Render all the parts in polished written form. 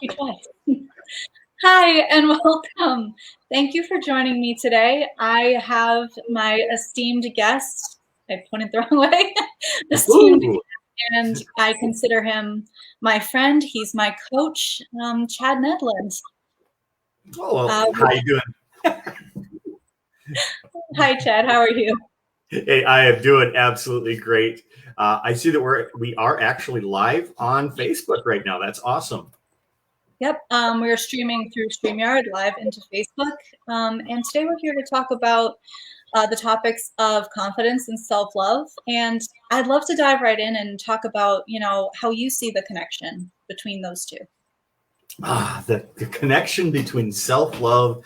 you twice. Hi and welcome. Thank you for joining me today. I have my esteemed guest. I pointed the wrong way. Esteemed, Ooh. and I consider him my friend. He's my coach, Chad Nedland. Oh, how you doing? Hi, Chad. How are you? Hey, I am doing absolutely great. I see that we are actually live on Facebook right now. That's awesome. Yep. We are streaming through StreamYard live into Facebook. And today we're here to talk about the topics of confidence and self-love. And I'd love to dive right in and talk about, how you see the connection between those two. The connection between self-love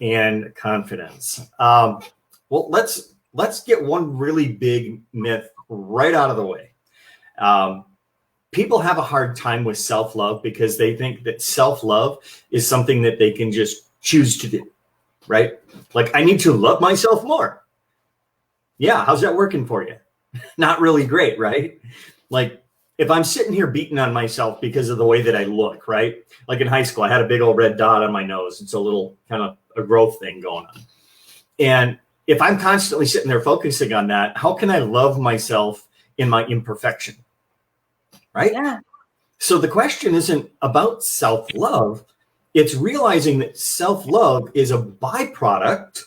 and confidence. Well, let's get one really big myth right out of the way. People have a hard time with self-love because they think that self-love is something that they can just choose to do, right? Like, I need to love myself more. Yeah, how's that working for you? Not really great, right? Like, if I'm sitting here beating on myself because of the way that I look, right? Like in high school, I had a big old red dot on my nose. It's a little kind of a growth thing going on. And if I'm constantly sitting there focusing on that, how can I love myself in my imperfection? Right? Yeah. So the question isn't about self-love. It's realizing that self-love is a byproduct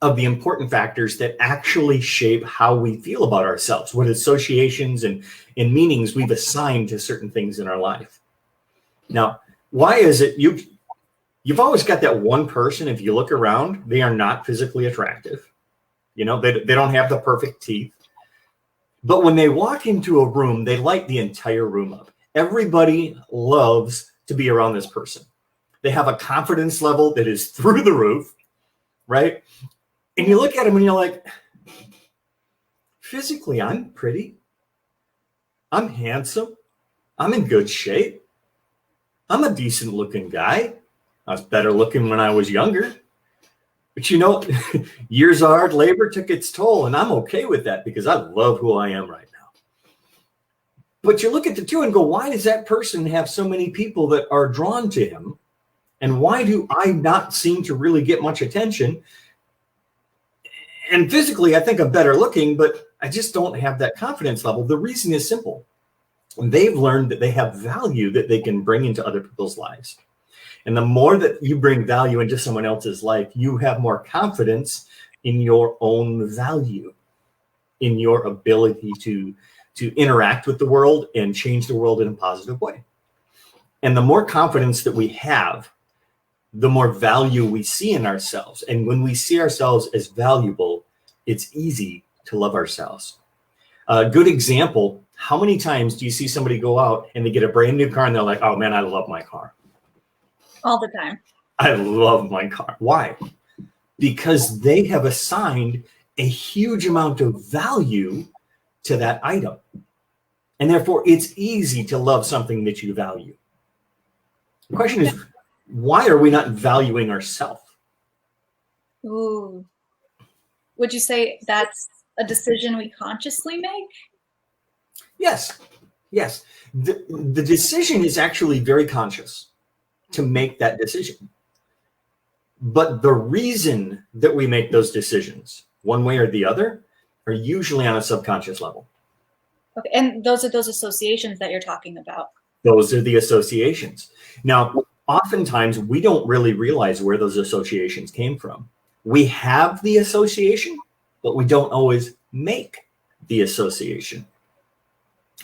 of the important factors that actually shape how we feel about ourselves, what associations and meanings we've assigned to certain things in our life. Now, why is it you've always got that one person, if you look around, they are not physically attractive. They don't have the perfect teeth. But when they walk into a room, they light the entire room up. Everybody loves to be around this person. They have a confidence level that is through the roof, right? And you look at them and you're like, physically, I'm pretty. I'm handsome. I'm in good shape. I'm a decent looking guy. I was better looking when I was younger. But years of hard labor took its toll, and I'm okay with that because I love who I am right now. But you look at the two and go, why does that person have so many people that are drawn to him? And why do I not seem to really get much attention? And physically, I think I'm better looking, but I just don't have that confidence level. The reason is simple. They've learned that they have value that they can bring into other people's lives. And the more that you bring value into someone else's life, you have more confidence in your own value, in your ability to interact with the world and change the world in a positive way. And the more confidence that we have, the more value we see in ourselves. And when we see ourselves as valuable, it's easy to love ourselves. A good example, how many times do you see somebody go out and they get a brand new car and they're like, oh man, I love my car. All the time. I love my car. Why? Because they have assigned a huge amount of value to that item. And therefore, it's easy to love something that you value. The question is, why are we not valuing ourselves? Ooh. Would you say that's a decision we consciously make? Yes. The decision is actually very conscious to make that decision. But the reason that we make those decisions, one way or the other, are usually on a subconscious level. Okay, and those are those associations that you're talking about. Those are the associations. Now, oftentimes we don't really realize where those associations came from. We have the association, but we don't always make the association.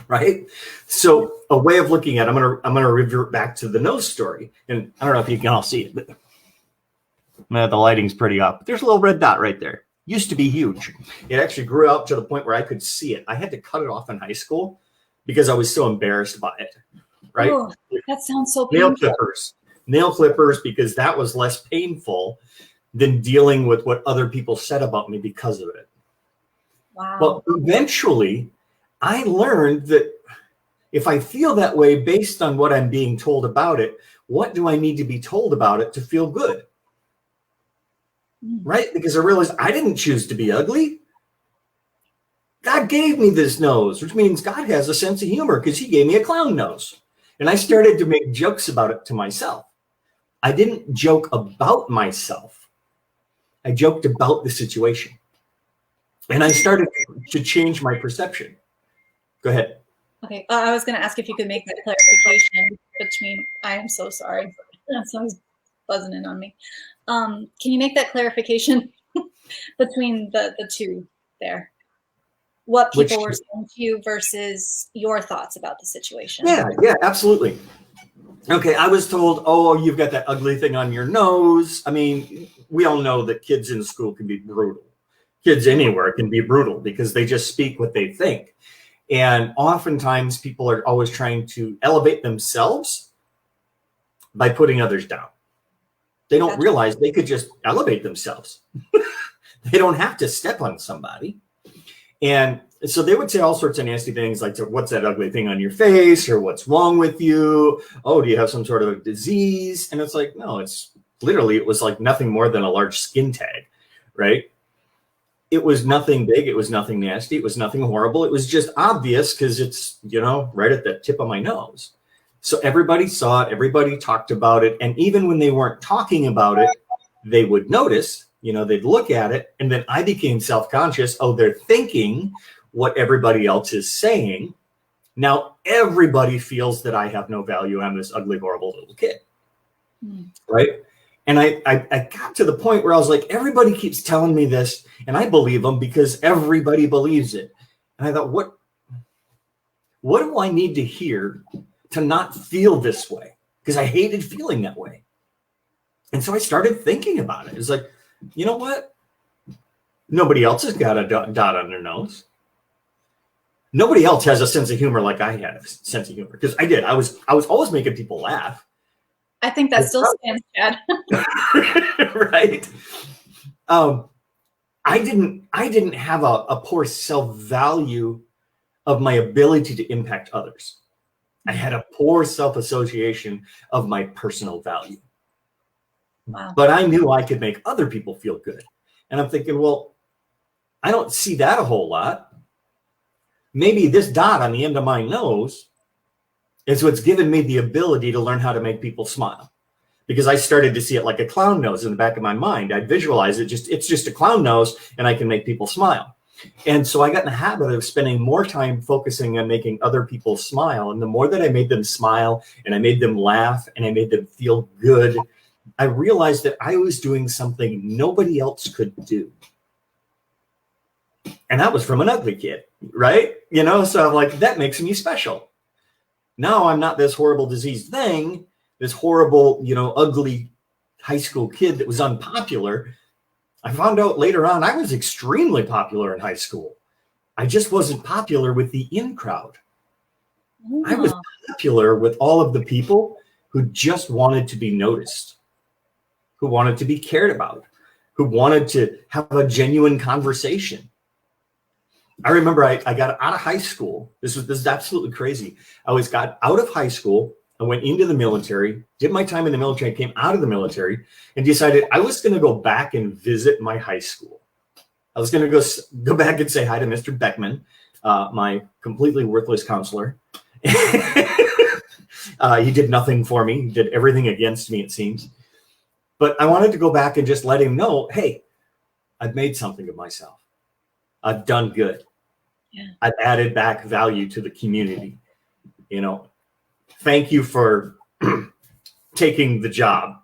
Right? So a way of looking at it, I'm gonna revert back to the nose story. And I don't know if you can all see it, but the lighting's pretty up. There's a little red dot right there. Used to be huge. It actually grew out to the point where I could see it. I had to cut it off in high school because I was so embarrassed by it. Right? Oh, that sounds so painful. Nail clippers, because that was less painful than dealing with what other people said about me because of it. Wow. Well, eventually, I learned that if I feel that way based on what I'm being told about it, what do I need to be told about it to feel good? Right? Because I realized I didn't choose to be ugly. God gave me this nose, which means God has a sense of humor because he gave me a clown nose. And I started to make jokes about it to myself. I didn't joke about myself. I joked about the situation. And I started to change my perception. Go ahead. Okay, I was going to ask if you could make that clarification between, I am so sorry. Someone's buzzing in on me. Can you make that clarification between the two there? What people were saying to you versus your thoughts about the situation. Yeah, absolutely. Okay, I was told, oh, you've got that ugly thing on your nose. I mean, we all know that kids in school can be brutal. Kids anywhere can be brutal because they just speak what they think. And oftentimes people are always trying to elevate themselves by putting others down. They don't realize they could just elevate themselves. They don't have to step on somebody. And so they would say all sorts of nasty things like, what's that ugly thing on your face? Or what's wrong with you? Oh, do you have some sort of a disease? And it's like, no, it's literally, it was like nothing more than a large skin tag, right? It was nothing big. It was nothing nasty. It was nothing horrible. It was just obvious because it's, you know, right at the tip of my nose. So everybody saw it. Everybody talked about it. And even when they weren't talking about it, they would notice, you know, they'd look at it. And then I became self-conscious. Oh, they're thinking what everybody else is saying. Now everybody feels that I have no value. I'm this ugly, horrible little kid. Right. And I got to the point where I was like, everybody keeps telling me this and I believe them because everybody believes it. And I thought, what do I need to hear to not feel this way? Because I hated feeling that way. And so I started thinking about it. It's like, you know what? Nobody else has got a dot on their nose. Nobody else has a sense of humor like I had a sense of humor. Because I did. I was always making people laugh. I think that still stands, Chad. Right. I didn't have a poor self-value of my ability to impact others. I had a poor self-association of my personal value. Wow. But I knew I could make other people feel good. And I'm thinking, well, I don't see that a whole lot. Maybe this dot on the end of my nose is what's given me the ability to learn how to make people smile. Because I started to see it like a clown nose in the back of my mind. I visualize it, it's just a clown nose and I can make people smile. And so I got in the habit of spending more time focusing on making other people smile. And the more that I made them smile and I made them laugh and I made them feel good, I realized that I was doing something nobody else could do. And that was from an ugly kid, right? You know, so I'm like, that makes me special. Now I'm not this horrible diseased thing, this horrible, you know, ugly high school kid that was unpopular. I found out later on I was extremely popular in high school. I just wasn't popular with the in crowd. Oh. I was popular with all of the people who just wanted to be noticed, who wanted to be cared about, who wanted to have a genuine conversation. I remember I got out of high school. This is absolutely crazy. I got out of high school. I went into the military, did my time in the military, came out of the military, and decided I was going to go back and visit my high school. I was going to go back and say hi to Mr. Beckman, my completely worthless counselor. He did nothing for me. He did everything against me, it seems. But I wanted to go back and just let him know, hey, I've made something of myself. I've done good. Yeah. I've added back value to the community. You know, thank you for taking the job.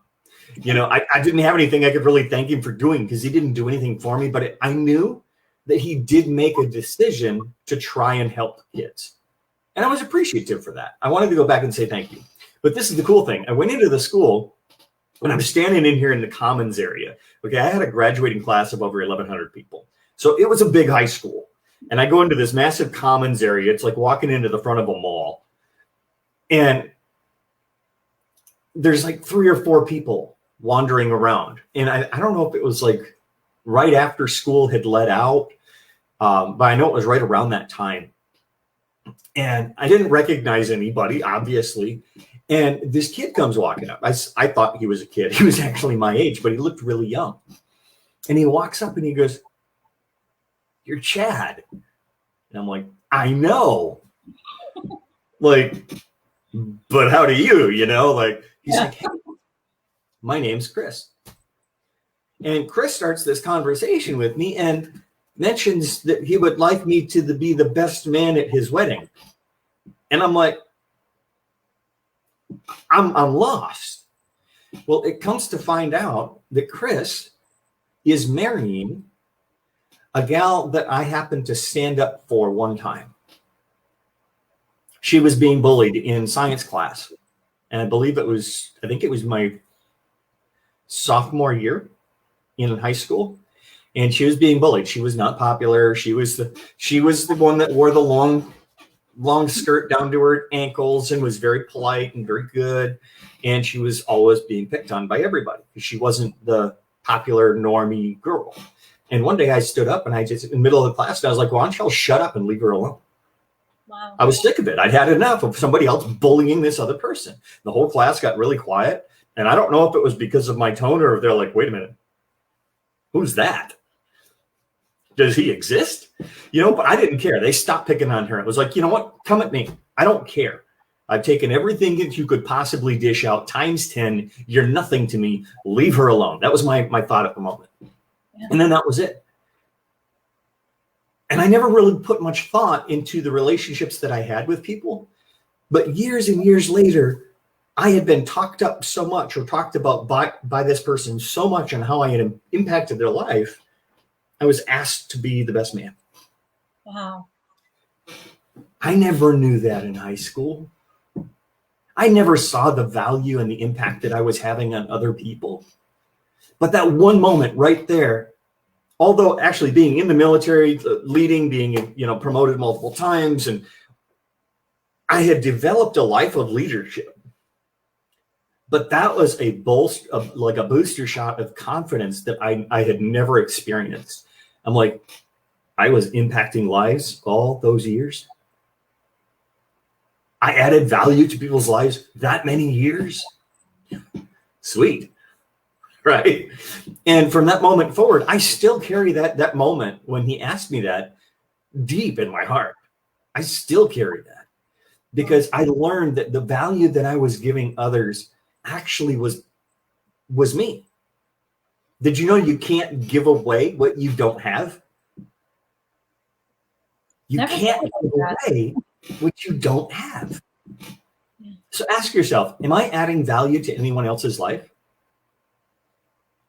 You know, I didn't have anything I could really thank him for doing because he didn't do anything for me, but I knew that he did make a decision to try and help kids. And I was appreciative for that. I wanted to go back and say thank you. But this is the cool thing. I went into the school and I'm standing in here in the commons area. Okay, I had a graduating class of over 1,100 people. So it was a big high school. And I go into this massive commons area. It's like walking into the front of a mall. And there's like 3 or 4 people wandering around. And I don't know if it was like right after school had let out, but I know it was right around that time. And I didn't recognize anybody, obviously. And this kid comes walking up. I thought he was a kid. He was actually my age, but he looked really young. And he walks up and he goes, "You're Chad." And I'm like, I know. Like, but how do you, like, he's Yeah. like, hey, my name's Chris. And Chris starts this conversation with me and mentions that he would like me to be the best man at his wedding. And I'm like, I'm lost. Well, it comes to find out that Chris is marrying a gal that I happened to stand up for one time. She was being bullied in science class. And I think it was my sophomore year in high school. And she was being bullied. She was not popular. She was the one that wore the long skirt down to her ankles and was very polite and very good. And she was always being picked on by everybody because she wasn't the popular normie girl. And one day I stood up and I just, in the middle of the class, and I was like, why don't y'all shut up and leave her alone? Wow. I was sick of it. I'd had enough of somebody else bullying this other person. The whole class got really quiet. And I don't know if it was because of my tone or if they're like, wait a minute, who's that? Does he exist? But I didn't care. They stopped picking on her. It was like, you know what? Come at me. I don't care. I've taken everything that you could possibly dish out times 10. You're nothing to me. Leave her alone. That was my thought at the moment. Yeah. And then that was it. And I never really put much thought into the relationships that I had with people. But years and years later, I had been talked up so much or talked about by this person so much on how I had impacted their life. I was asked to be the best man. Wow. I never knew that in high school. I never saw the value and the impact that I was having on other people. But that one moment right there, although actually being in the military, leading, being, promoted multiple times, and I had developed a life of leadership. But that was a booster shot of confidence that I had never experienced. I'm like, I was impacting lives all those years. I added value to people's lives that many years. Sweet. Right. And from that moment forward, I still carry that moment when he asked me that deep in my heart. I still carry that because I learned that the value that I was giving others actually was me. Did you know you can't give away what you don't have? You can't give away what you don't have. Yeah. So ask yourself, am I adding value to anyone else's life?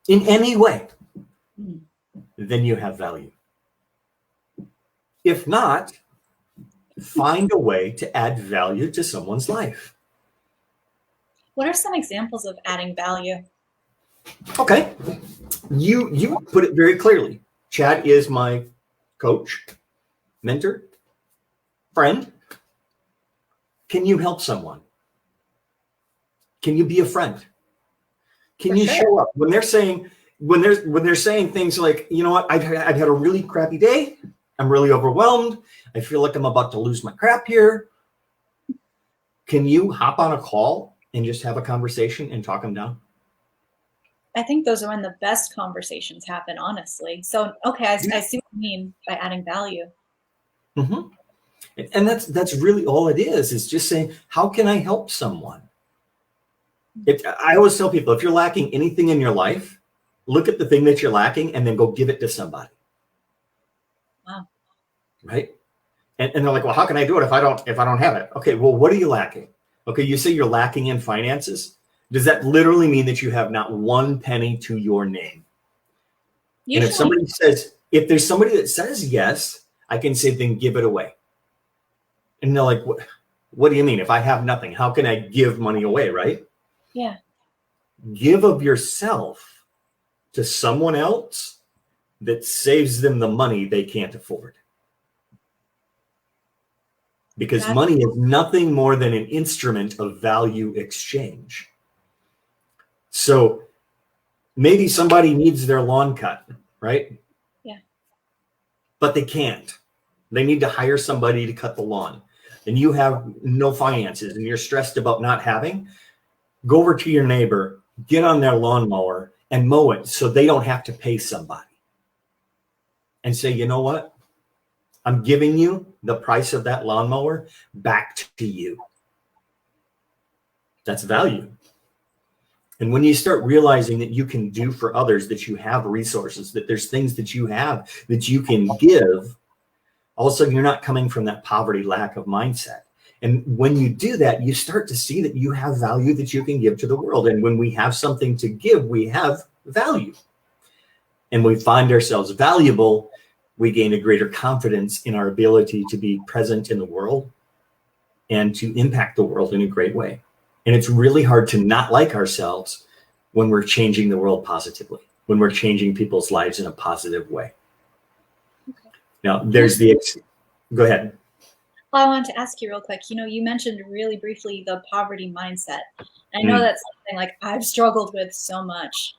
In any way, then you have value. If not, find a way to add value to someone's life. What are some examples of adding value? Okay. You put it very clearly. Chad is my coach, mentor, friend. Can you help someone? Can you be a friend? Can you show up when they're saying things like, you know what, I've had a really crappy day. I'm really overwhelmed. I feel like I'm about to lose my crap here. Can you hop on a call and just have a conversation and talk them down? I think those are when the best conversations happen, honestly. So, okay, I see what you mean by adding value. Mm-hmm. And that's really all it is just saying, how can I help someone? I always tell people, if you're lacking anything in your life, look at the thing that you're lacking and then go give it to somebody. Wow. Right? And they're like, well, how can I do it if I don't have it? Okay, well, what are you lacking? Okay, you say you're lacking in finances. Does that literally mean that you have not one penny to your name? Usually. And if there's somebody that says yes, I can say, then give it away. And they're like, what do you mean? If I have nothing, how can I give money away, right? Yeah. Give of yourself to someone else that saves them the money they can't afford. Because money is nothing more than an instrument of value exchange. So maybe somebody needs their lawn cut, right? Yeah. But they can't. They need to hire somebody to cut the lawn. And you have no finances and you're stressed about not having. Go over to your neighbor, get on their lawnmower and mow it so they don't have to pay somebody. And say, you know what? I'm giving you the price of that lawnmower back to you. That's value. And when you start realizing that you can do for others, that you have resources, that there's things that you have that you can give, all of a sudden you're not coming from that poverty lack of mindset. And when you do that, you start to see that you have value that you can give to the world. And when we have something to give, we have value. And we find ourselves valuable, we gain a greater confidence in our ability to be present in the world and to impact the world in a great way. And it's really hard to not like ourselves when we're changing the world positively, when we're changing people's lives in a positive way. Okay. Now, there's go ahead. Well, I wanted to ask you real quick, you mentioned really briefly the poverty mindset. I know that's something like I've struggled with so much.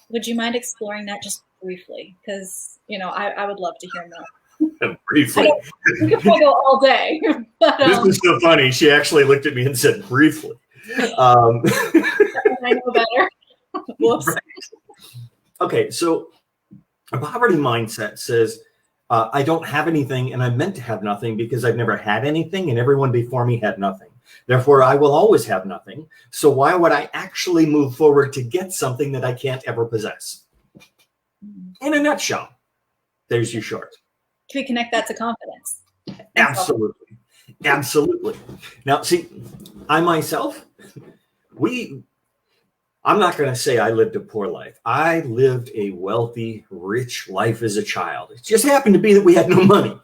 Would you mind exploring that just briefly? Because, I would love to hear more. Briefly. We could probably go all day. But, this is so funny. She actually looked at me and said, briefly. I know better. Whoops. Right. Okay, so a poverty mindset says, I don't have anything and I'm meant to have nothing because I've never had anything and everyone before me had nothing. Therefore, I will always have nothing. So why would I actually move forward to get something that I can't ever possess? In a nutshell, there's your short. Can we connect that to confidence? Absolutely. Absolutely. Now, see, I myself, I'm not going to say I lived a poor life. I lived a wealthy, rich life as a child. It just happened to be that we had no money.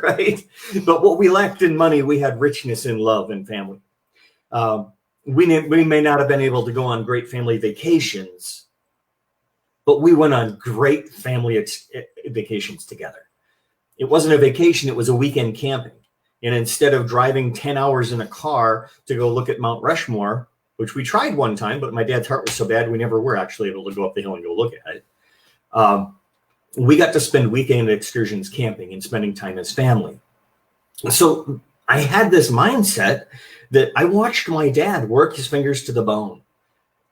Right? But what we lacked in money, we had richness in love and family. We may not have been able to go on great family vacations, but we went on great family vacations together. It wasn't a vacation, it was a weekend camping. And instead of driving 10 hours in a car to go look at Mount Rushmore, which we tried one time, but my dad's heart was so bad, we never were actually able to go up the hill and go look at it. We got to spend weekend excursions camping and spending time as family. So I had this mindset that I watched my dad work his fingers to the bone.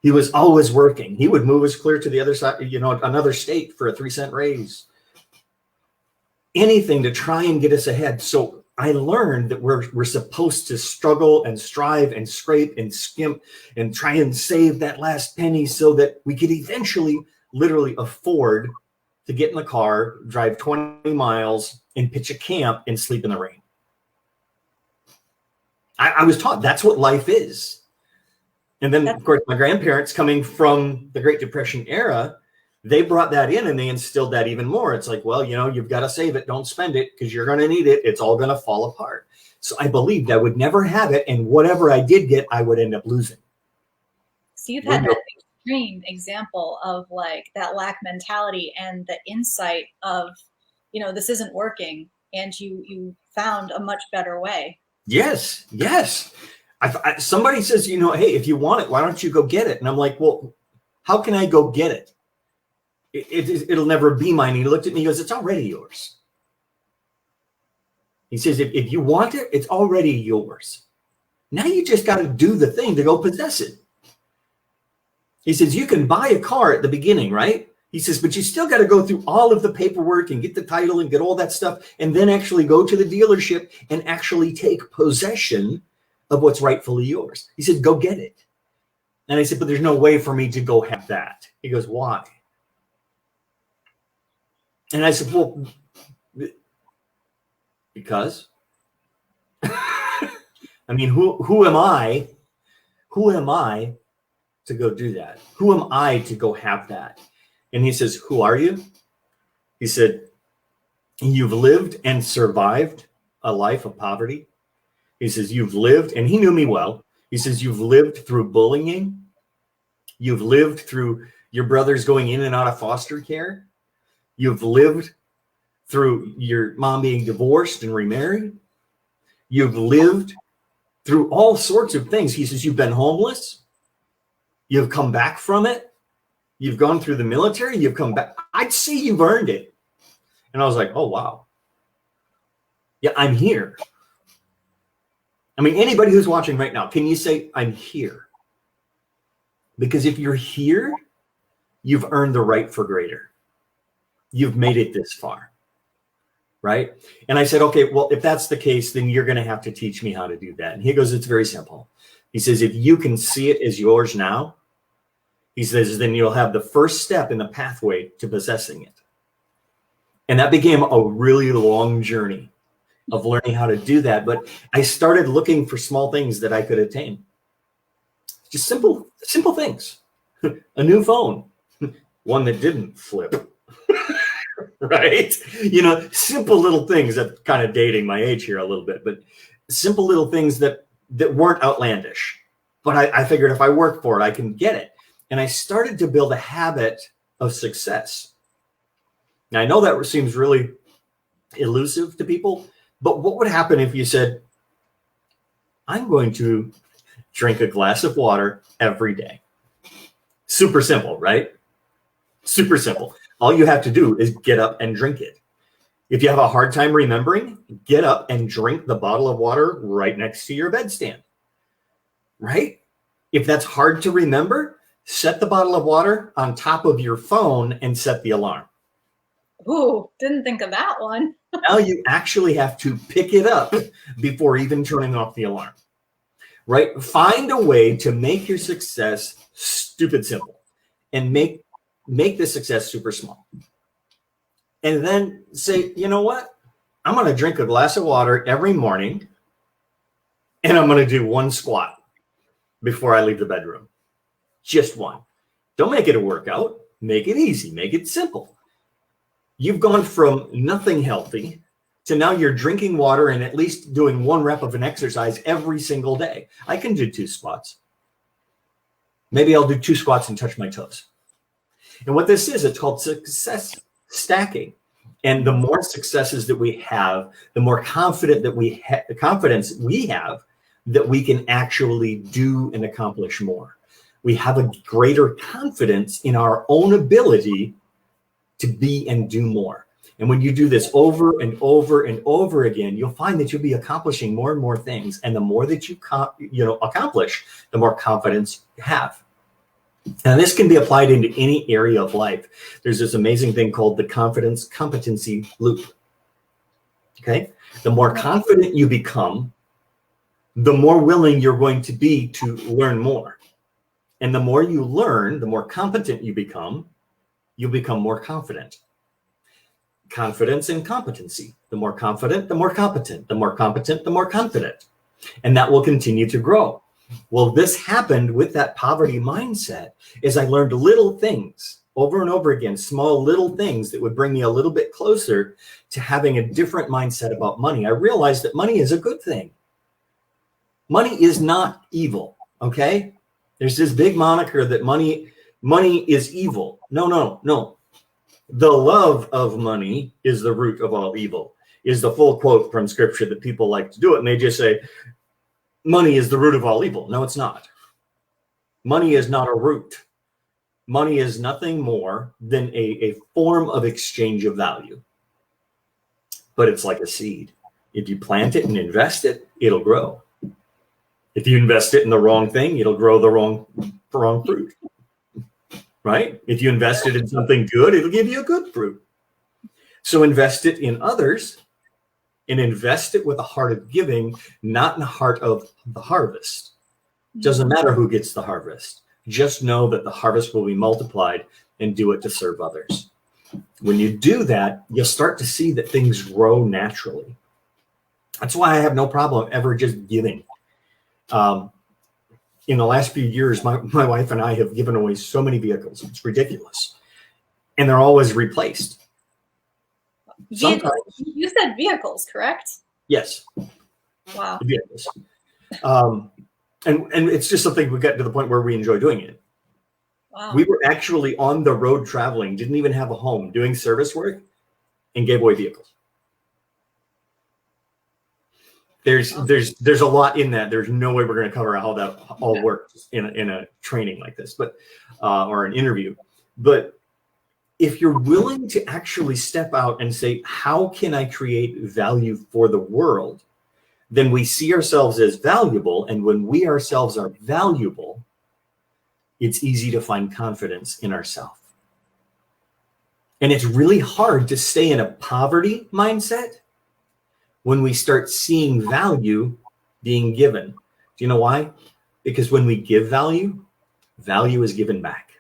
He was always working. He would move us clear to the other side, another state for a 3-cent raise. Anything to try and get us ahead. So I learned that we're supposed to struggle and strive and scrape and skimp and try and save that last penny so that we could eventually literally afford to get in the car, drive 20 miles and pitch a camp and sleep in the rain. I was taught that's what life is. And then, of course, my grandparents coming from the Great Depression era, they brought that in and they instilled that even more. It's like, well, you've got to save it. Don't spend it because you're going to need it. It's all going to fall apart. So I believed I would never have it. And whatever I did get, I would end up losing. So you've had that extreme example of like that lack mentality and the insight of, this isn't working. And you found a much better way. Yes. Somebody says, hey, if you want it, why don't you go get it? And I'm like, well, how can I go get it? It'll never be mine. He looked at me, he goes, it's already yours. He says, if you want it, it's already yours. Now you just got to do the thing to go possess it. He says, you can buy a car at the beginning, right? He says, but you still got to go through all of the paperwork and get the title and get all that stuff and then actually go to the dealership and actually take possession of what's rightfully yours. He said, go get it. And I said, but there's no way for me to go have that. He goes, why? And I said, well, because I mean, who am I? Who am I to go do that? Who am I to go have that? And he says, who are you? He said, you've lived and survived a life of poverty. He says, you've lived, and he knew me well. He says, you've lived through bullying. You've lived through your brothers going in and out of foster care. You've lived through your mom being divorced and remarried. You've lived through all sorts of things. He says, you've been homeless. You've come back from it. You've gone through the military. You've come back. I'd say you've earned it. And I was like, oh, wow. Yeah, I'm here. I mean, anybody who's watching right now, can you say, I'm here? Because if you're here, you've earned the right for greater. You've made it this far. right? And I said, okay, well, if that's the case, then you're going to have to teach me how to do that. And he goes, it's very simple. He says, if you can see it as yours now, he says, then you'll have the first step in the pathway to possessing it. And that became a really long journey of learning how to do that. But I started looking for small things that I could attain. Just simple things. A new phone, one that didn't flip. Right? Simple little things. That kind of dating my age here a little bit, but simple little things that weren't outlandish. But I figured if I work for it, I can get it. And I started to build a habit of success. Now, I know that seems really elusive to people, but what would happen if you said, I'm going to drink a glass of water every day? Super simple, right? Super simple. All you have to do is get up and drink it. If you have a hard time remembering, get up and drink the bottle of water right next to your bedstand, right? If that's hard to remember, set the bottle of water on top of your phone and set the alarm. Ooh, didn't think of that one. Now you actually have to pick it up before even turning off the alarm, right? Find a way to make your success stupid simple and make the success super small. And then say, you know what? I'm going to drink a glass of water every morning and I'm going to do one squat before I leave the bedroom. Just one. Don't make it a workout. Make it easy. Make it simple. You've gone from nothing healthy to now you're drinking water and at least doing one rep of an exercise every single day. I can do 2 squats. Maybe I'll do 2 squats and touch my toes. And what this is, it's called success stacking. And the more successes that we have, the more confidence we have that we can actually do and accomplish more. We have a greater confidence in our own ability to be and do more. And when you do this over and over and over again, you'll find that you'll be accomplishing more and more things. And the more that you accomplish, the more confidence you have. And this can be applied into any area of life. There's this amazing thing called the confidence competency loop. Okay? The more confident you become, the more willing you're going to be to learn more. And the more you learn, the more competent you become more confident. Confidence and competency. The more confident, the more competent. The more competent, the more confident. And that will continue to grow. Well, this happened with that poverty mindset as I learned little things over and over again, small little things that would bring me a little bit closer to having a different mindset about money. I realized that money is a good thing. Money is not evil, okay? There's this big moniker that money is evil. No. The love of money is the root of all evil, is the full quote from scripture that people like to do it. And they just say, money is the root of all evil. No, it's not. Money is not a root. Money is nothing more than a form of exchange of value. But it's like a seed. If you plant it and invest it, it'll grow. If you invest it in the wrong thing, it'll grow the wrong fruit. Right? If you invest it in something good, it'll give you a good fruit. So invest it in others and invest it with a heart of giving, not in a heart of the harvest. Doesn't matter who gets the harvest. Just know that the harvest will be multiplied and do it to serve others. When you do that, you'll start to see that things grow naturally. That's why I have no problem ever just giving. In the last few years, my wife and I have given away so many vehicles. It's ridiculous. And they're always replaced. Sometimes, you said vehicles, correct? Yes. Wow. Vehicles. And it's just something we got to the point where we enjoy doing it. Wow. We were actually on the road traveling, didn't even have a home, doing service work, and gave away vehicles. There's a lot in that. There's no way we're going to cover how that all works in a training like this, but or an interview. But if you're willing to actually step out and say, how can I create value for the world? Then we see ourselves as valuable. And when we ourselves are valuable, it's easy to find confidence in ourselves. And it's really hard to stay in a poverty mindset when we start seeing value being given. Do you know why? Because when we give value, value is given back.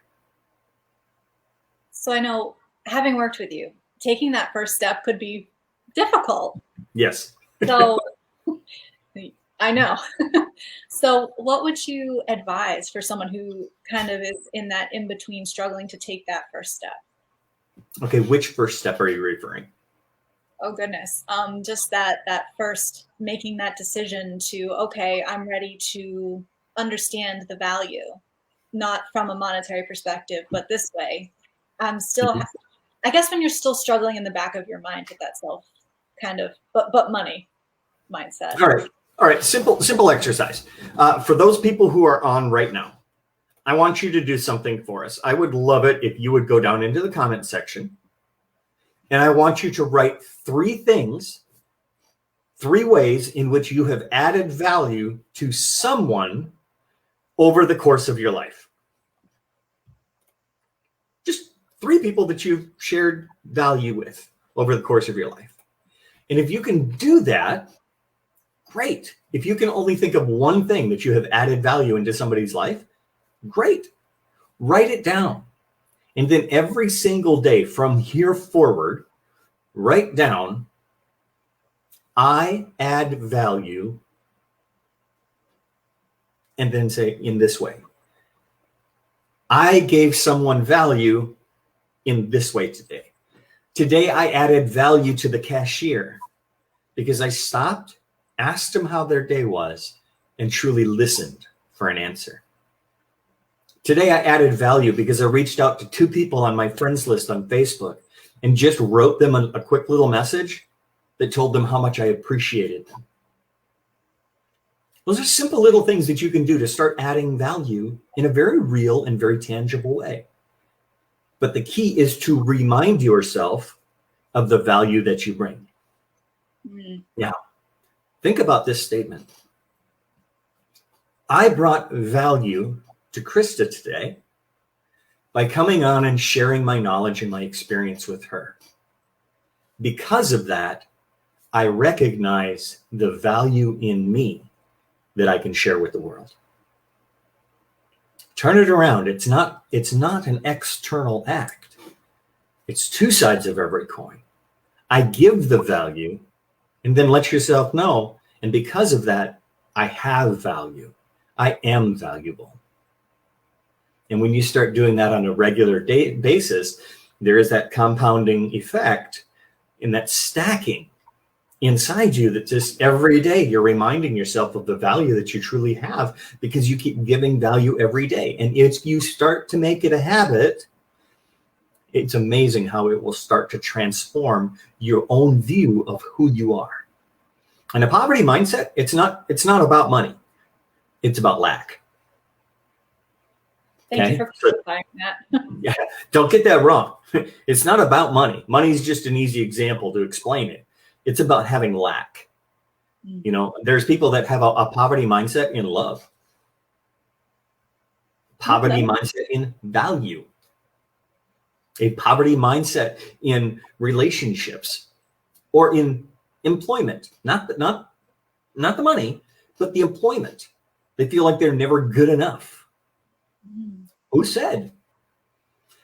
So I know, having worked with you, taking that first step could be difficult. Yes. So I know. So what would you advise for someone who kind of is in that in between, struggling to take that first step? Okay, which first step are you referring? Oh goodness. Just that first, making that decision to, okay, I'm ready to understand the value, not from a monetary perspective, but this way. I'm still, I guess when you're still struggling in the back of your mind with that self kind of, but money mindset. All right. Simple exercise. For those people who are on right now, I want you to do something for us. I would love it if you would go down into the comment section, and I want you to write 3 things, 3 ways in which you have added value to someone over the course of your life. Just 3 people that you've shared value with over the course of your life. And if you can do that, great. If you can only think of one thing that you have added value into somebody's life, great. Write it down. And then every single day from here forward, write down, I add value, and then say in this way. I gave someone value in this way today. Today, I added value to the cashier because I stopped, asked them how their day was, and truly listened for an answer. Today, I added value because I reached out to 2 people on my friends list on Facebook and just wrote them a quick little message that told them how much I appreciated them. Those are simple little things that you can do to start adding value in a very real and very tangible way. But the key is to remind yourself of the value that you bring. Now, think about this statement. I brought value to Christa today by coming on and sharing my knowledge and my experience with her. Because of that, I recognize the value in me that I can share with the world. Turn it around. It's not an external act. It's 2 sides of every coin. I give the value, and then let yourself know, and because of that, I have value. I am valuable. And when you start doing that on a regular basis, there is that compounding effect and that stacking inside you that just every day you're reminding yourself of the value that you truly have because you keep giving value every day. And if you start to make it a habit, it's amazing how it will start to transform your own view of who you are. And a poverty mindset, it's not about money. It's about lack. Thank you for clarifying that. Yeah, don't get that wrong. It's not about money. Money is just an easy example to explain it. It's about having lack. You know, there's people that have a poverty mindset in love, poverty mindset in value, a poverty mindset in relationships or in employment, not the money, but the employment. They feel like they're never good enough. Who said?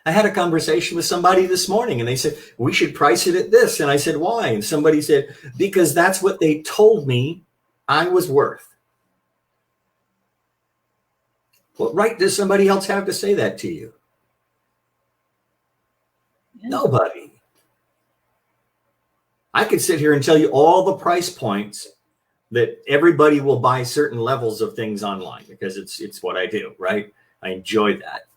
I had a conversation with somebody this morning and they said, we should price it at this. And I said, why? And somebody said, because that's what they told me I was worth. What right does somebody else have to say that to you? Yeah. Nobody. I could sit here and tell you all the price points that everybody will buy certain levels of things online because it's what I do, right? I enjoy that.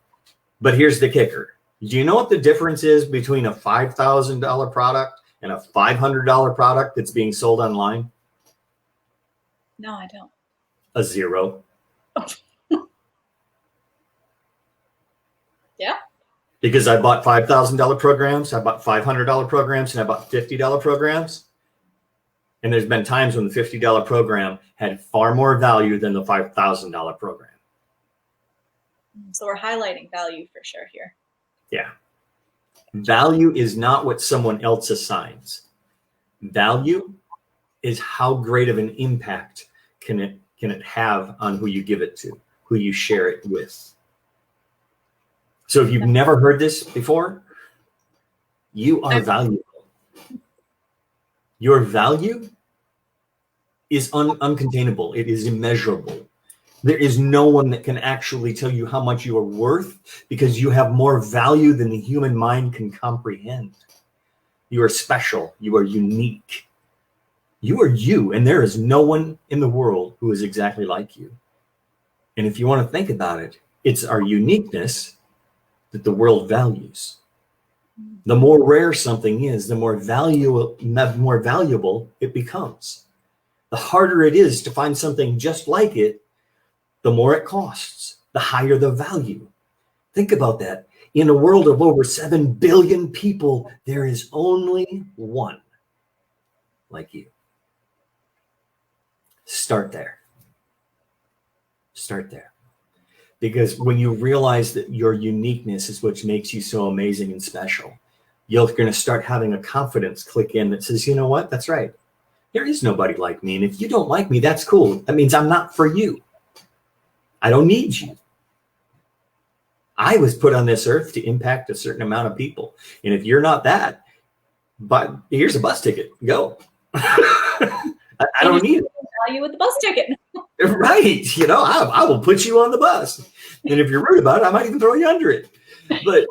But here's the kicker. Do you know what the difference is between a $5,000 product and a $500 product that's being sold online? No, I don't. A 0. Yeah. Because I bought $5,000 programs, I bought $500 programs, and I bought $50 programs. And there's been times when the $50 program had far more value than the $5,000 program. So we're highlighting value for sure here. Yeah. Value is not what someone else assigns. Value is how great of an impact can it have on who you give it to, who you share it with. So if you've never heard this before, you are valuable. Your value is uncontainable. It is immeasurable. There is no one that can actually tell you how much you are worth, because you have more value than the human mind can comprehend. You are special. You are unique. You are you, and there is no one in the world who is exactly like you. And if you want to think about it, it's our uniqueness that the world values. The more rare something is, the more valuable it becomes. The harder it is to find something just like it, the more it costs, the higher the value. Think about that. In a world of over 7 billion people, there is only one like you. Start there. Start there. Because when you realize that your uniqueness is what makes you so amazing and special, you're going to start having a confidence click in that says, you know what? That's right. There is nobody like me. And if you don't like me, that's cool. That means I'm not for you. I don't need you. I was put on this earth to impact a certain amount of people. And if you're not that, but here's a bus ticket. Go. I don't need it. Value with the bus ticket. Right. You know, I will put you on the bus. And if you're rude about it, I might even throw you under it. But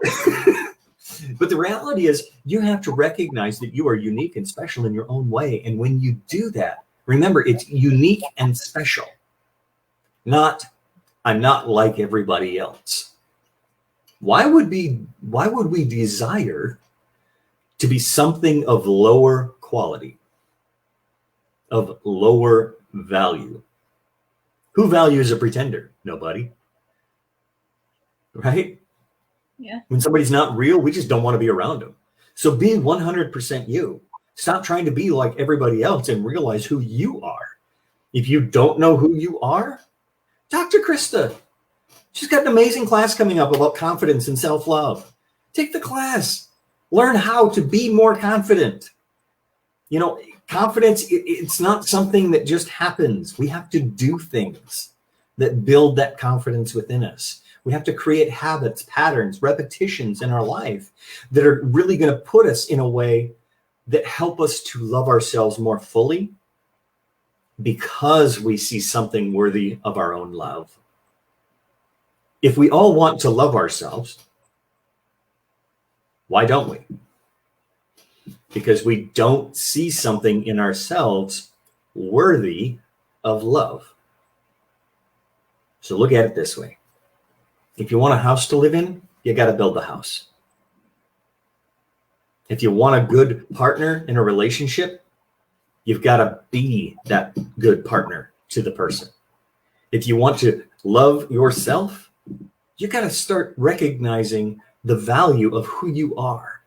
but the reality is you have to recognize that you are unique and special in your own way. And when you do that, remember, it's unique and special. Not, I'm not like everybody else. Why would we desire to be something of lower quality, of lower value? Who values a pretender? Nobody. Right? Yeah. When somebody's not real, we just don't want to be around them. So be 100% you. Stop trying to be like everybody else and realize who you are. If you don't know who you are, talk to Christa. She's got an amazing class coming up about confidence and self-love. Take the class. Learn how to be more confident. You know, confidence, it's not something that just happens. We have to do things that build that confidence within us. We have to create habits, patterns, repetitions in our life that are really going to put us in a way that help us to love ourselves more fully, because we see something worthy of our own love. If we all want to love ourselves, why don't we? Because we don't see something in ourselves worthy of love. So look at it this way. If you want a house to live in, you got to build the house. If you want a good partner in a relationship, you've got to be that good partner to the person. If you want to love yourself, you got to start recognizing the value of who you are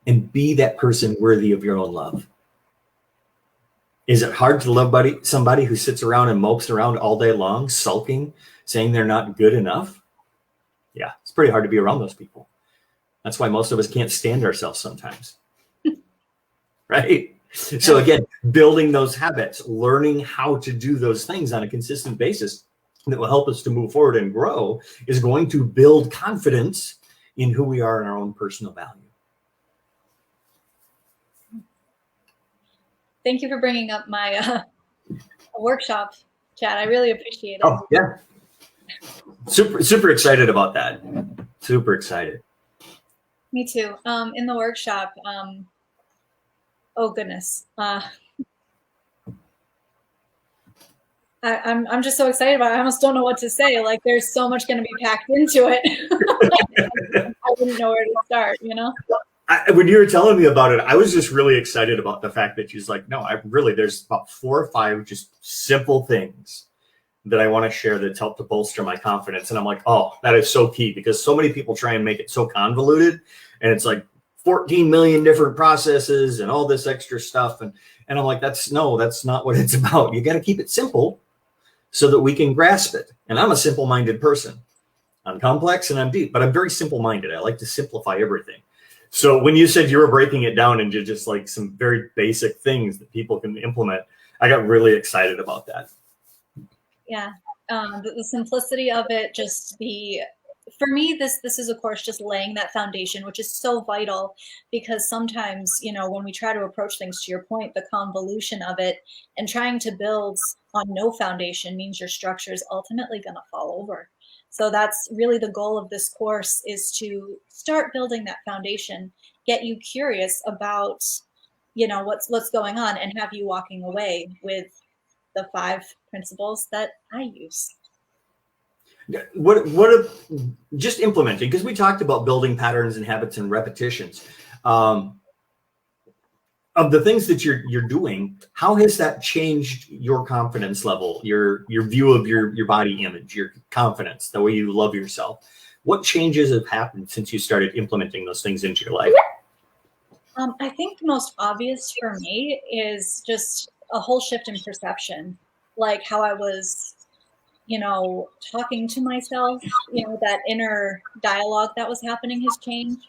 and be that person worthy of your own love. Is it hard to love somebody who sits around and mopes around all day long, sulking, saying they're not good enough? Yeah, it's pretty hard to be around those people. That's why most of us can't stand ourselves sometimes. Right? So again, building those habits, learning how to do those things on a consistent basis that will help us to move forward and grow is going to build confidence in who we are and our own personal value. Thank you for bringing up my workshop, Chad. I really appreciate it. Oh, yeah. Super excited about that. Super excited. Me too. In the workshop, oh goodness. I'm just so excited about it. I almost don't know what to say. Like, there's so much going to be packed into it. I wouldn't know where to start, you know? When you were telling me about it, I was just really excited about the fact that she's like, no, there's about 4 or 5 just simple things that I want to share that's helped to bolster my confidence. And I'm like, oh, that is so key, because so many people try and make it so convoluted, and it's like 14 million different processes and all this extra stuff. And I'm like, that's not what it's about. You got to keep it simple so that we can grasp it. And I'm a simple-minded person. I'm complex and I'm deep, but I'm very simple-minded. I like to simplify everything. So when you said you were breaking it down into just like some very basic things that people can implement, I got really excited about that. Yeah, the simplicity of it, just for me, this is of course just laying that foundation, which is so vital, because sometimes, you know, when we try to approach things, to your point, the convolution of it and trying to build on no foundation means your structure is ultimately going to fall over. So that's really the goal of this course, is to start building that foundation, get you curious about, you know, what's going on, and have you walking away with the 5 principles that I use. Just implementing, because we talked about building patterns and habits and repetitions. Of the things that you're doing, how has that changed your confidence level, your view of your body image, your confidence, the way you love yourself? What changes have happened since you started implementing those things into your life? I think the most obvious for me is just a whole shift in perception, like how I was, you know, talking to myself, you know, that inner dialogue that was happening has changed.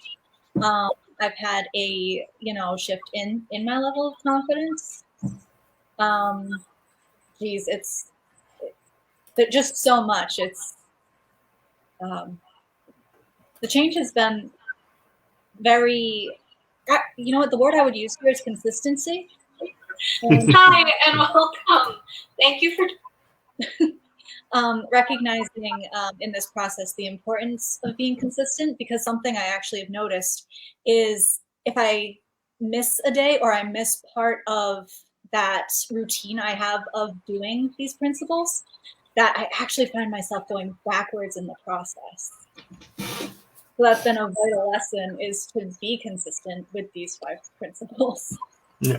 I've had a, you know, shift in my level of confidence. Geez, it's just so much. It's the change has been very, you know what, the word I would use here is consistency. Hi, and welcome. Thank you for recognizing in this process the importance of being consistent, because something I actually have noticed is if I miss a day or I miss part of that routine I have of doing these principles, that I actually find myself going backwards in the process. So that's been a vital lesson, is to be consistent with these 5 principles.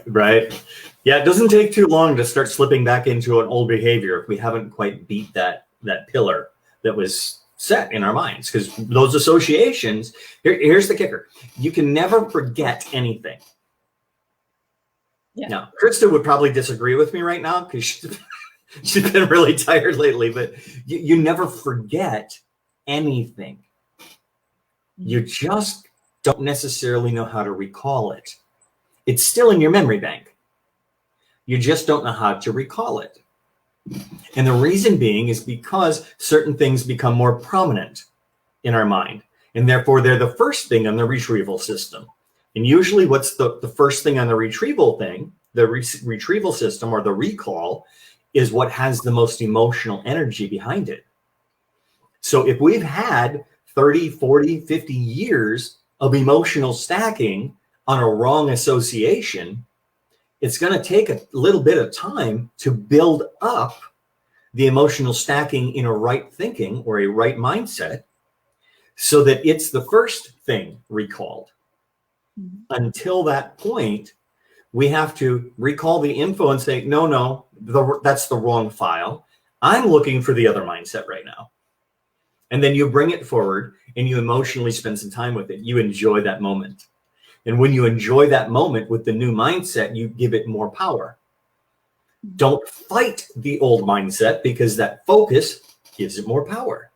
Right. Yeah, it doesn't take too long to start slipping back into an old behavior if we haven't quite beat that pillar that was set in our minds. Because those associations, here's the kicker. You can never forget anything. Yeah. Now, Christa would probably disagree with me right now because she's been really tired lately, but you never forget anything. You just don't necessarily know how to recall it. It's still in your memory bank. You just don't know how to recall it. And the reason being is because certain things become more prominent in our mind. And therefore, they're the first thing on the retrieval system. And usually what's the first thing on the retrieval thing, the retrieval system or the recall, is what has the most emotional energy behind it. So if we've had 30, 40, 50 years of emotional stacking on a wrong association, it's going to take a little bit of time to build up the emotional stacking in a right thinking or a right mindset so that it's the first thing recalled. Until that point, we have to recall the info and say, no, that's the wrong file. I'm looking for the other mindset right now. And then you bring it forward and you emotionally spend some time with it. You enjoy that moment. And when you enjoy that moment with the new mindset, you give it more power. Don't fight the old mindset, because that focus gives it more power.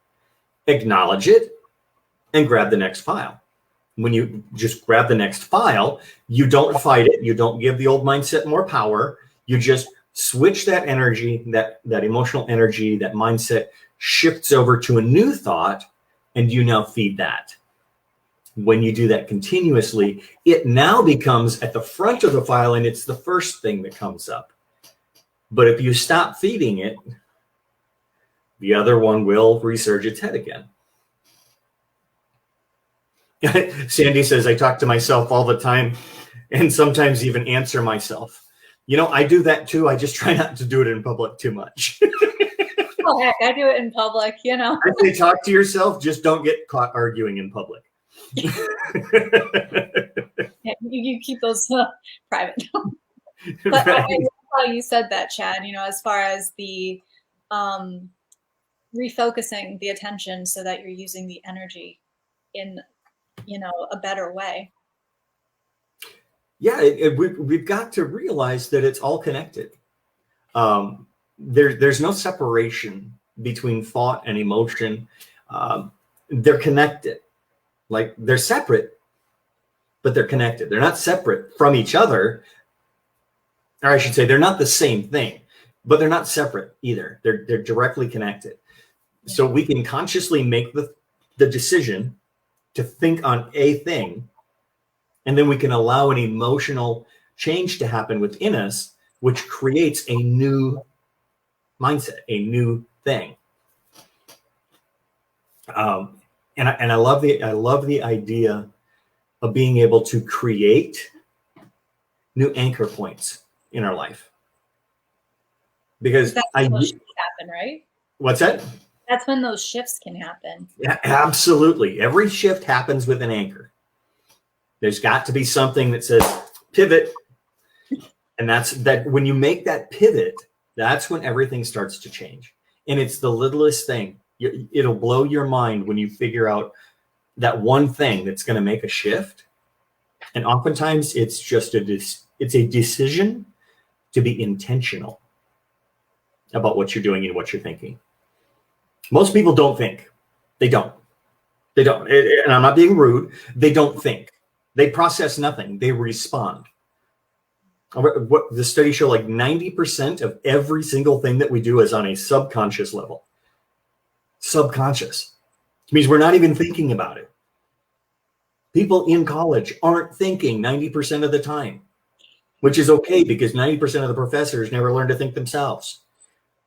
Acknowledge it and grab the next file. When you just grab the next file, you don't fight it. You don't give the old mindset more power. You just switch that energy, that emotional energy, that mindset shifts over to a new thought, and you now feed that. When you do that continuously, it now becomes at the front of the file, and it's the first thing that comes up. But if you stop feeding it, the other one will resurge its head again. Sandy says, I talk to myself all the time and sometimes even answer myself. You know, I do that too. I just try not to do it in public too much. Oh, heck, I do it in public, you know. I say talk to yourself, just don't get caught arguing in public. Yeah, you keep those private. But Right. I love how you said that, Chad, you know, as far as the refocusing the attention so that you're using the energy in, you know, a better way. Yeah, we've got to realize that it's all connected. There's no separation between thought and emotion. they're connected. Like they're separate, but they're connected. They're not separate from each other. Or I should say they're not the same thing, but they're not separate either. They're directly connected. So we can consciously make the decision to think on a thing, and then we can allow an emotional change to happen within us, which creates a new mindset, a new thing. And I love the idea of being able to create new anchor points in our life. Because that's when those shifts happen, right? What's that? That's when those shifts can happen. Yeah, absolutely. Every shift happens with an anchor. There's got to be something that says pivot. And that's that when you make that pivot, that's when everything starts to change. And it's the littlest thing. It'll blow your mind when you figure out that one thing that's going to make a shift. And oftentimes it's just it's a decision to be intentional about what you're doing and what you're thinking. Most people don't think. They don't. And I'm not being rude. They don't think. They process nothing. They respond. What the studies show, like 90% of every single thing that we do is on a subconscious level. Subconscious. It means we're not even thinking about it. People in college aren't thinking 90% of the time, which is okay because 90% of the professors never learn to think themselves.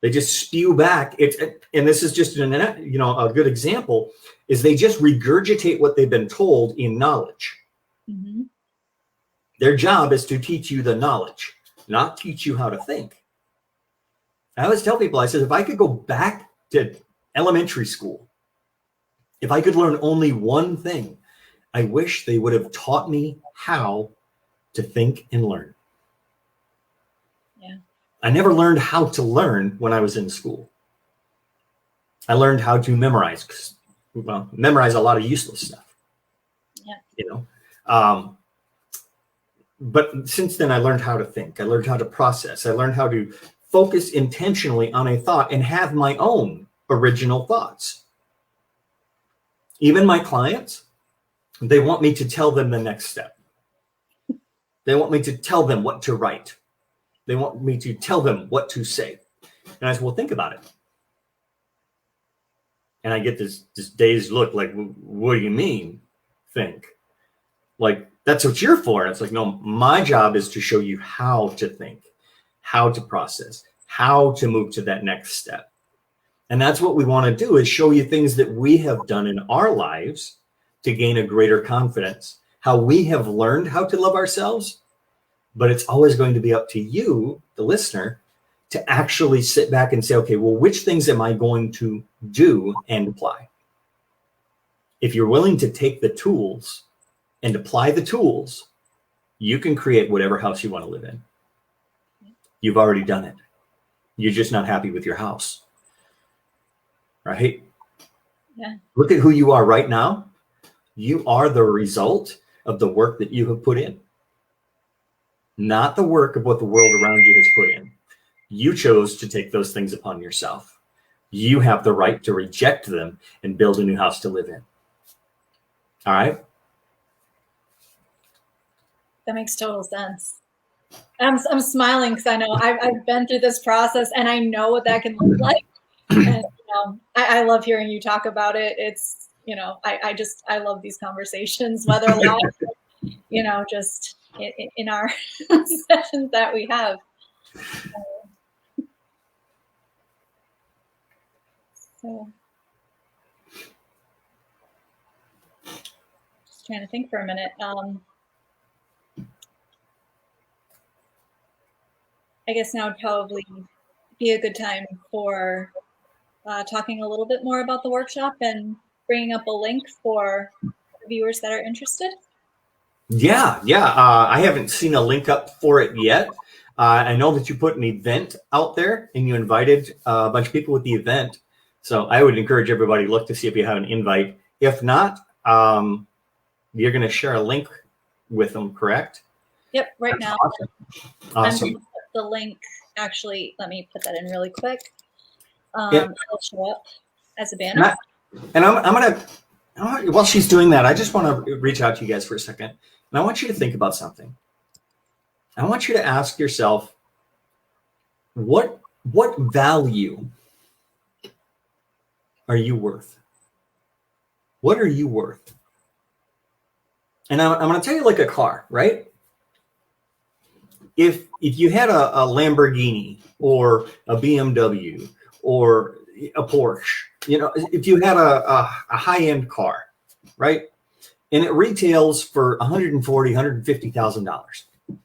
They just spew back. And this is just a good example is they just regurgitate what they've been told in knowledge. Mm-hmm. Their job is to teach you the knowledge, not teach you how to think. I always tell people, I said, if I could go back to elementary school, if I could learn only one thing, I wish they would have taught me how to think and learn. Yeah. I never learned how to learn when I was in school. I learned how to memorize a lot of useless stuff. Yeah. But since then, I learned how to think. I learned how to process. I learned how to focus intentionally on a thought and have my own original thoughts. Even my clients, they want me to tell them the next step. They want me to tell them what to write. They want me to tell them what to say. And I said, well, think about it. And I get this dazed look like, what do you mean, think? Like, that's what you're for. And it's like, no, my job is to show you how to think, how to process, how to move to that next step. And that's what we want to do is show you things that we have done in our lives to gain a greater confidence, how we have learned how to love ourselves. But it's always going to be up to you, the listener, to actually sit back and say, okay, well, which things am I going to do and apply? If you're willing to take the tools and apply the tools, you can create whatever house you want to live in. You've already done it. You're just not happy with your house. Right? Yeah. Look at who you are right now. You are the result of the work that you have put in. Not the work of what the world around you has put in. You chose to take those things upon yourself. You have the right to reject them and build a new house to live in. All right? That makes total sense. I'm smiling because I know I've been through this process and I know what that can look like. And I love hearing you talk about it. It's, I love these conversations, whether live, just in our sessions that we have. So, just trying to think for a minute. I guess now would probably be a good time for talking a little bit more about the workshop and bringing up a link for viewers that are interested. Yeah. I haven't seen a link up for it yet. I know that you put an event out there and you invited a bunch of people with the event. So I would encourage everybody to look to see if you have an invite. If not, you're going to share a link with them, correct? Yep, right now. Awesome. I'm going to put the link, actually, let me put that in really quick. It'll show up as a banner. And I'm going to While she's doing that, I just want to reach out to you guys for a second. And I want you to think about something. I want you to ask yourself, what value are you worth? What are you worth? And I'm going to tell you like a car, right? If you had a Lamborghini or a BMW or a Porsche, if you had a high-end car, right? And it retails for $140,000, $150,000.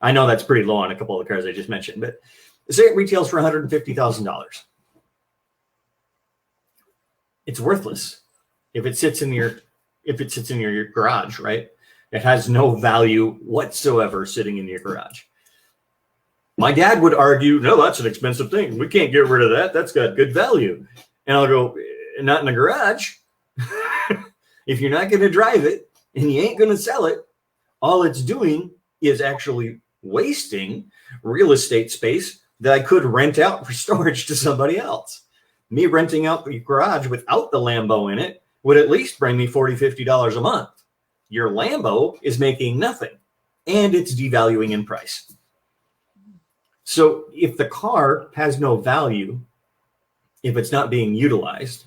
I know that's pretty low on a couple of the cars I just mentioned, but say it retails for $150,000. It's worthless if it sits in your garage, right? It has no value whatsoever sitting in your garage. My dad would argue, no, that's an expensive thing. We can't get rid of that. That's got good value. And I'll go, not in the garage. If you're not going to drive it and you ain't going to sell it, all it's doing is actually wasting real estate space that I could rent out for storage to somebody else. Me renting out the garage without the Lambo in it would at least bring me $40, $50 a month. Your Lambo is making nothing, and it's devaluing in price. So if the car has no value, if it's not being utilized,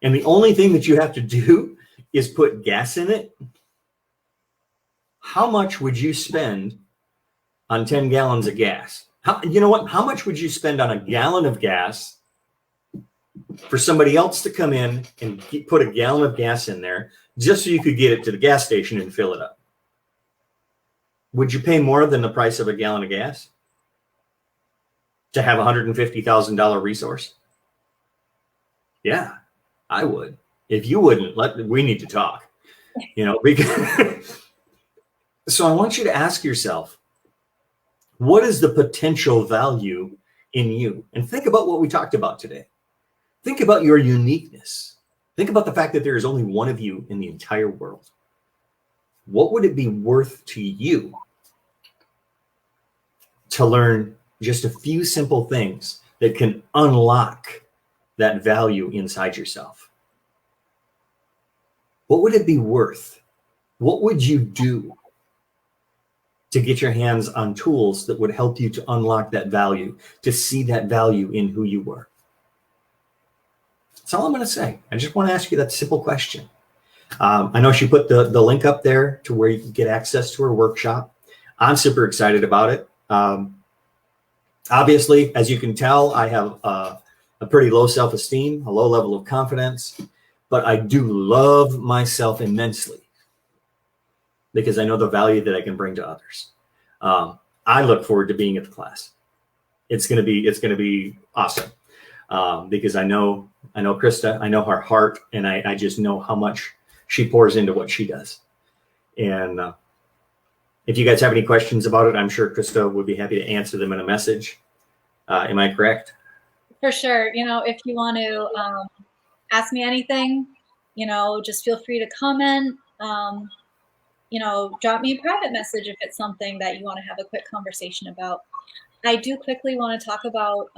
and the only thing that you have to do is put gas in it, how much would you spend on 10 gallons of gas? How much would you spend on a gallon of gas for somebody else to come in and put a gallon of gas in there just so you could get it to the gas station and fill it up? Would you pay more than the price of a gallon of gas to have a $150,000 resource? Yeah, I would. If you wouldn't, we need to talk, because so I want you to ask yourself, what is the potential value in you? And think about what we talked about today. Think about your uniqueness. Think about the fact that there is only one of you in the entire world. What would it be worth to you to learn just a few simple things that can unlock that value inside yourself? What would it be worth? What would you do to get your hands on tools that would help you to unlock that value, to see that value in who you were? That's all I'm going to say. I just want to ask you that simple question. I know she put the link up there to where you can get access to her workshop. I'm super excited about it. Obviously, as you can tell, I have a pretty low self-esteem, a low level of confidence, but I do love myself immensely because I know the value that I can bring to others. I look forward to being at the class. It's going to be awesome because I know Christa, I know her heart, and I just know how much she pours into what she does. And if you guys have any questions about it, I'm sure Christa would be happy to answer them in a message. Am I correct? For sure. If you want to ask me anything, just feel free to comment. Drop me a private message if it's something that you want to have a quick conversation about. I do quickly want to talk about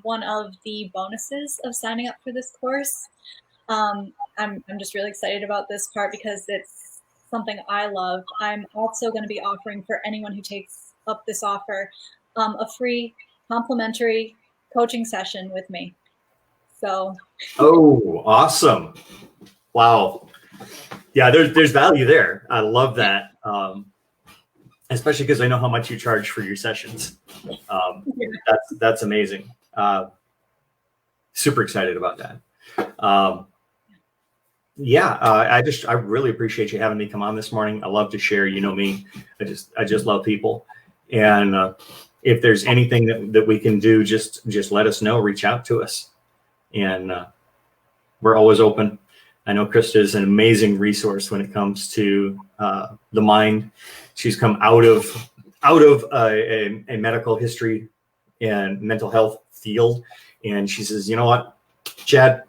one of the bonuses of signing up for this course. I'm just really excited about this part because it's something I love. I'm also going to be offering for anyone who takes up this offer a free complimentary coaching session with me. So. Oh, awesome. Wow. Yeah, there's value there. I love that. Especially because I know how much you charge for your sessions. That's amazing. Super excited about that. I really appreciate you having me come on this morning. I love to share, me. I just love people. And if there's anything that we can do, just let us know, reach out to us. And we're always open. I know Christa is an amazing resource when it comes to the mind. She's come out of a medical history and mental health field. And she says, you know what, Chad,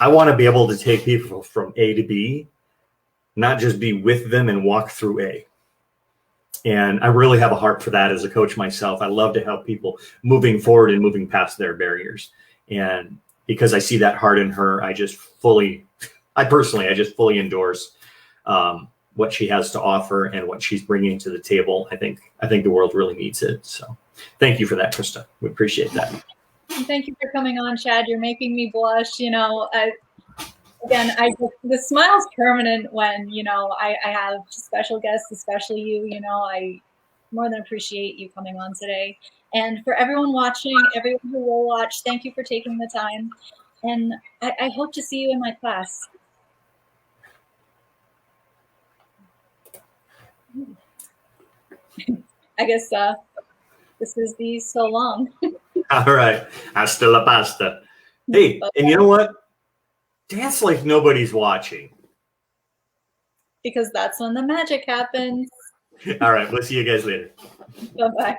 I want to be able to take people from A to B, not just be with them and walk through A. And I really have a heart for that as a coach myself. I love to help people moving forward and moving past their barriers. And because I see that heart in her, I just fully I just fully endorse what she has to offer and what she's bringing to the table. I think the world really needs it. So thank you for that, Christa. We appreciate that. And thank you for coming on, Chad. You're making me blush. You know, the smile's permanent when, you know, I have special guests, especially you. You know, I more than appreciate you coming on today. And for everyone watching, everyone who will watch, thank you for taking the time. And I hope to see you in my class. I guess this is the so long. All right. Hasta la pasta. Hey, and you know what? Dance like nobody's watching. Because that's when the magic happens. All right. We'll see you guys later. Bye-bye.